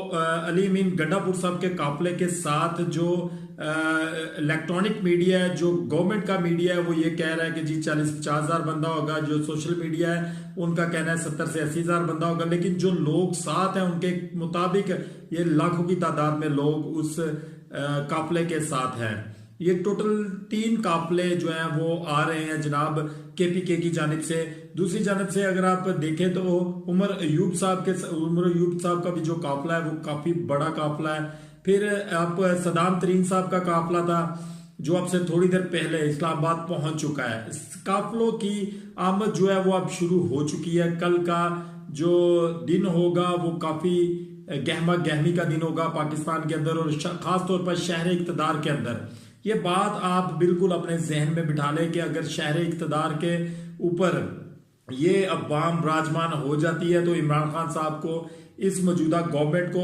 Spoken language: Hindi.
अली अमीन गंडापुर साहब के काफले के साथ जो इलेक्ट्रॉनिक मीडिया है, जो गवर्नमेंट का मीडिया है, वो ये कह रहा है कि जी 40-50 हजार बंदा होगा। जो सोशल मीडिया है उनका कहना है 70 से 80 हजार बंदा होगा। लेकिन जो लोग साथ हैं उनके मुताबिक ये लाखों की तादाद में लोग उस काफले के साथ हैं। ये टोटल 3 काफले जो हैं वो आ रहे हैं जनाब केपीके की जानिब से। दूसरी जानिब से अगर आप देखें तो उमर अयूब साहब का भी जो काफला है वो काफी बड़ा काफला है। फिर आप सदाम तरीन साहब का काफला था जो अब से थोड़ी देर पहले इस्लामाबाद पहुंच चुका है। इस काफलों की आमद जो है वो अब शुरू हो चुकी है। कल का जो दिन होगा वो काफी गहमा गहमी का दिन होगा पाकिस्तान के अंदर और खास तौर पर शहर इक़्तिदार के अंदर। ये बात आप बिल्कुल अपने जहन में बिठा लें कि अगर शहर इक़्तिदार के ऊपर ये अवाम राजमान हो जाती है तो इमरान खान साहब को, इस मौजूदा गवर्नमेंट को